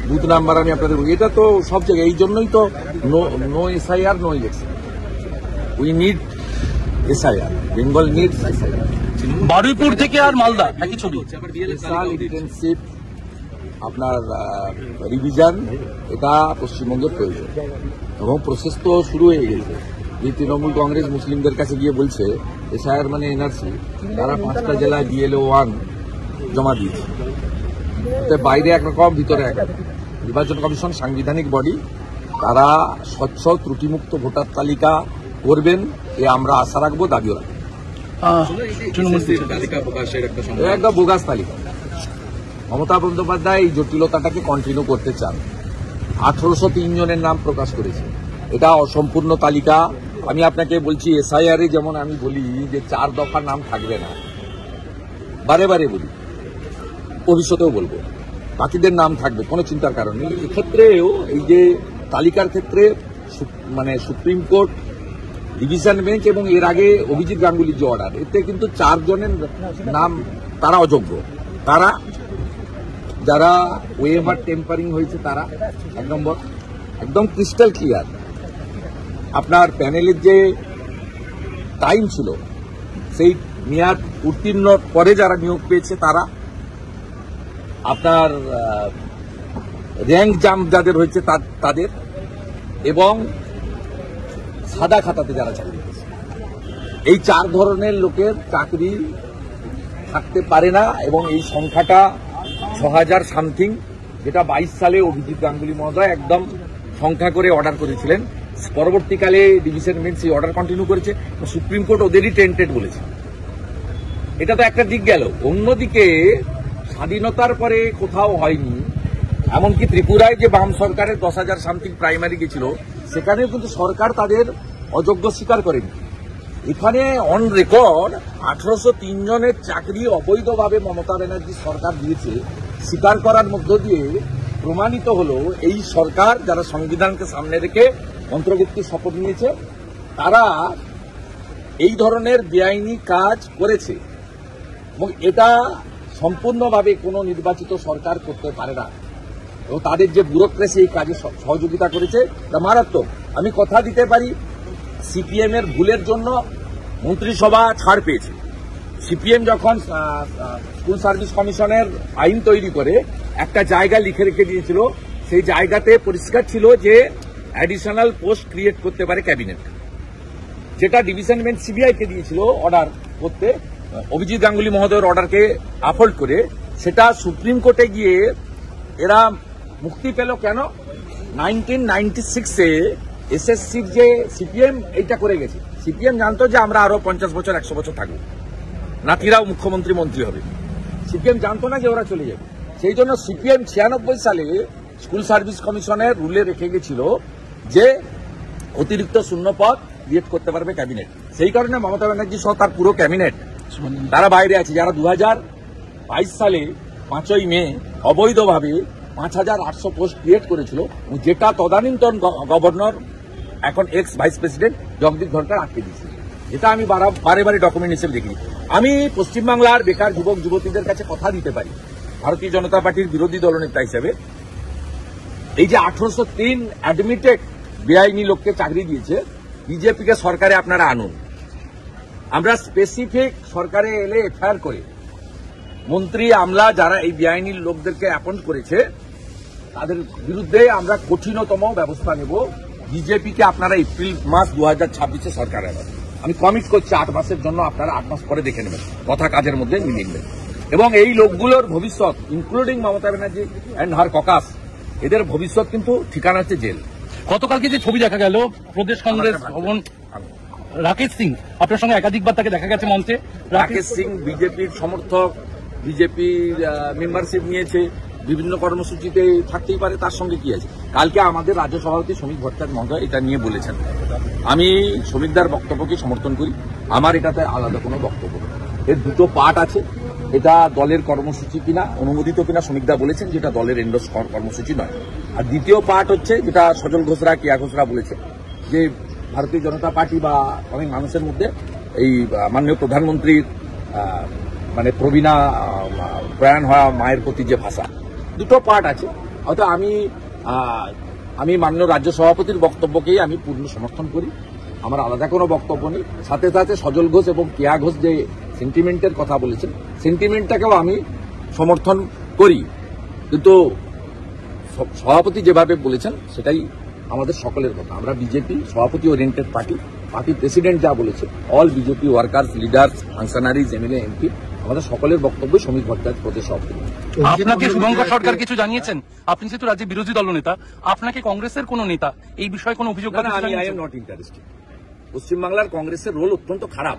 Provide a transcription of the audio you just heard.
Booth number আমি আপনাদের বলি, এটা তো সব জায়গায়, এই জন্যই তো no SIR no election. We need SIR, Bengal needs SIR. Baruipur থেকে আর মালদা একই ছবি, ইন্টেনসিভ আপনার রিভিশন, এটা পশ্চিমবঙ্গের প্রয়োজন এবং প্রসেস তো শুরু হয়ে গেছে। যে তৃণমূল কংগ্রেস মুসলিমদের কাছে গিয়ে বলছে এসআইআর মানে এনআরসি, তারা 5টা জেলায় বিএলও 1 জমা দিয়েছে। বাইরে একরকম, ভিতরে একরকম। নির্বাচন কমিশন সাংবিধানিক বডি, তারা স্বচ্ছ ত্রুটিমুক্ত ভোটার তালিকা করবেন, এ আমরা আশা রাখবো, দাবিও রাখবো। একটা বোগাস তালিকা। মমতা বন্দ্যোপাধ্যায় এই জটিলতাটাকে কন্টিনিউ করতে চান। 1803 জনের নাম প্রকাশ করেছে, এটা অসম্পূর্ণ তালিকা। আমি আপনাকে বলছি, এসআইআর যেমন আমি বলি যে 4 দফার নাম থাকবে না, বারে বারে বলি, ভবিষ্যতেও বলবো বাকিদের নাম থাকবে, কোনো চিন্তার কারণ নেই। এক্ষেত্রেও এই যে তালিকার ক্ষেত্রে মানে সুপ্রিম কোর্ট, ডিভিশন বেঞ্চ এবং এর আগে অভিজিৎ গাঙ্গুলির যে অর্ডার, এতে কিন্তু 4 জনের নাম তারা অযোগ্য। তারা যারা ওয়েভার টেম্পারিং হয়েছে তারা 1 নম্বর, একদম ক্রিস্টাল ক্লিয়ার। আপনার প্যানেলের যে টাইম ছিল সেই মেয়াদ উত্তীর্ণ পরে যারা নিয়োগ পেয়েছে তারা, আপনার র্যাঙ্ক জাম্প যাদের হয়েছে তাদের, এবং সাদা খাতাতে যারা চাকরি পেয়েছে, এই 4 ধরনের লোকের চাকরি থাকতে পারে না। এবং এই সংখ্যাটা 6000 সামথিং, যেটা 22 সালে অভিজিৎ গাঙ্গুলি মহোদয় একদম সংখ্যা করে অর্ডার করেছিলেন। পরবর্তীকালে ডিভিশন বেঞ্চ এই অর্ডার কন্টিনিউ করেছে, সুপ্রিম কোর্ট ওদেরই টেন্টেড বলেছে। এটা তো একটা দিক গেল। অন্যদিকে স্বাধীনতার পরে কোথাও হয়নি, এমনকি ত্রিপুরায় যে বাম সরকারের 10,000 সামথিং প্রাইমারি গেছিল, সেখানেও কিন্তু সরকার তাদের অযোগ্য স্বীকার করেনি। এখানে অন রেকর্ড 1803 জনের চাকরি অবৈধভাবে মমতা ব্যানার্জি সরকার দিয়েছে, স্বীকার করার মধ্য দিয়ে প্রমাণিত হলো এই সরকার, যারা সংবিধানকে সামনে রেখে অন্তর্ভুক্তির শপথ নিয়েছে, তারা এই ধরনের বেআইনি কাজ করেছে এবং এটা সম্পূর্ণভাবে কোনো নির্বাচিত সরকার করতে পারে না। এবং তাদের যে ব্যুরোক্রেসি এই কাজে সহযোগিতা করেছে, তা মারাত্মক। আমি কথা দিতে পারি, সিপিএম এর ভুলের জন্য মন্ত্রিসভা ছাড় পেয়েছে। সিপিএম যখন স্কুল সার্ভিস কমিশনের আইন তৈরি করে একটা জায়গা লিখে রেখে দিয়েছিল, সেই জায়গাতে পরিষ্কার ছিল যে অ্যাডিশনাল পোস্ট ক্রিয়েট করতে পারে ক্যাবিনেট, যেটা ডিভিশন বেঞ্চ সিবিআইকে দিয়েছিল অর্ডার করতে, অভিজিৎ গাঙ্গুলি মহোদয়ের অর্ডারকে আপহোল্ড করে। সেটা সুপ্রিম কোর্টে গিয়ে এরা মুক্তি পেল কেন? 1996-এ এসএসসির যে সিপিএম এইটা করে গেছে, সিপিএম জানতো যে আমরা আরো 50 বছর 100 বছর থাকবো, নাতিরাও মুখ্যমন্ত্রী মন্ত্রী হবে। সিপিএম জানতো না যে ওরা চলে যাবে। সেই জন্য সিপিএম 96 সালে স্কুল সার্ভিস কমিশনের রুলে রেখে গেছিল যে অতিরিক্ত শূন্যপদ ক্রিয়েট করতে পারবে ক্যাবিনেট। সেই কারণে মমতা ব্যানার্জি সহ তার পুরো ক্যাবিনেট তারা বাইরে আছে, যারা 2022 সালে 5ই মে অবৈধভাবে 5800 পোস্ট ক্রিয়েট করেছিল, যেটা তদানীন্তন গভর্নর, এখন x vice president Jagdeep Dhankhar আটকে দিয়েছিল। যেটা আমি বারে বারে ডকুমেন্ট হিসেবে দেখি। আমি পশ্চিমবাংলার বেকার যুবক যুবতীদের কাছে কথা দিতে পারি, ভারতীয় জনতা পার্টির বিরোধী দলনেতা হিসেবে, এই যে 1803 অ্যাডমিটেড বেআইনি লোককে চাকরি দিয়েছে, বিজেপিকে সরকারে আপনারা আনুন। আমরা স্পেসিফিক সরকারে এলে এফআইআর করে মন্ত্রী আমলা যারা এই বেআইনি লোকদেরকে অ্যাপয়েন্ট করেছে তাদের বিরুদ্ধে আমরা কঠিনতম ব্যবস্থা নেব। বিজেপিকে আপনারা এপ্রিল মাস 2026-এ সরকার আনেন। আমি কমিট করছি 8 মাসের জন্য, আপনারা 8 মাস পরে দেখে নেবেন, কথা কাজের মধ্যে মিলিয়ে নেবেন। এবং এই লোকগুলোর ভবিষ্যৎ, including Mamata Banerjee and her caucus, এদের ভবিষ্যৎ কিন্তু ঠিকানা হচ্ছে জেল। গতকালকে যে ছবি দেখা গেল প্রদেশ কংগ্রেস ভবন, রাকেশ সিং আপনার সঙ্গে একাধিকবার তাকে দেখা গেছে মঞ্চে। রাকেশ সিং বিজেপির সমর্থক, বিজেপির মেম্বারশিপ নিয়েছে, বিভিন্ন কর্মসূচিতে থাকতেই পারে, তার সঙ্গে কি আছে? কালকে আমাদের রাজ্য সভাপতি শ্রমিক ভট্টাচার্য মহোদয় এটা নিয়ে বলেছেন। আমি শ্রমিকদার বক্তব্যকে সমর্থন করি, আমার এটাতে আলাদা কোনো বক্তব্য নেই। এর দুটো পার্ট আছে, এটা দলের কর্মসূচি কিনা, অনুমোদিত কিনা শ্রমিকদা বলেছেন, যেটা দলের এন্ডোর্স কর্মসূচি নয়। আর দ্বিতীয় পার্ট হচ্ছে যেটা সজল ঘোষরা, কিয়া ঘোষরা বলেছে, যে ভারতীয় জনতা পার্টি বা অনেক মানুষের মধ্যে এই মাননীয় প্রধানমন্ত্রীর মানে প্রবীণা প্রয়াণ হওয়া মায়ের প্রতি যে ভাষা, দুটো পার্ট আছে। হয়তো আমি মাননীয় রাজ্য সভাপতির বক্তব্যকেই আমি পূর্ণ সমর্থন করি, আমার আলাদা কোনো বক্তব্য নেই। সাথে সাথে সজল ঘোষ এবং কেয়া ঘোষ যে সেন্টিমেন্টের কথা বলেছেন, সেন্টিমেন্টটাকেও আমি সমর্থন করি, কিন্তু সভাপতি যেভাবে বলেছেন সেটাই আমাদের সকলের কথা। আমরা বিজেপি সভাপতি ওরিয়েন্টেড পার্টি প্রেসিডেন্ট যা বলেছে, all BJP workers, leaders, functionaries, MLA, MP, আমাদের সকলের বক্তব্যই শ্রমিক ভট্টাচার্য প্রদেশ সভাপতি। আপনাকে শুভঙ্কর সরকার কিছু জানিয়েছেন? আপনি যেহেতু রাজ্যের বিরোধী দলনেতা, আপনাকে কংগ্রেসের কোন নেতা এই বিষয়ে কোনো অভিযোগ না, আমি আই এম নট ইন্টারেস্টেড। পশ্চিমবাংলার কংগ্রেসের রোল অত্যন্ত খারাপ।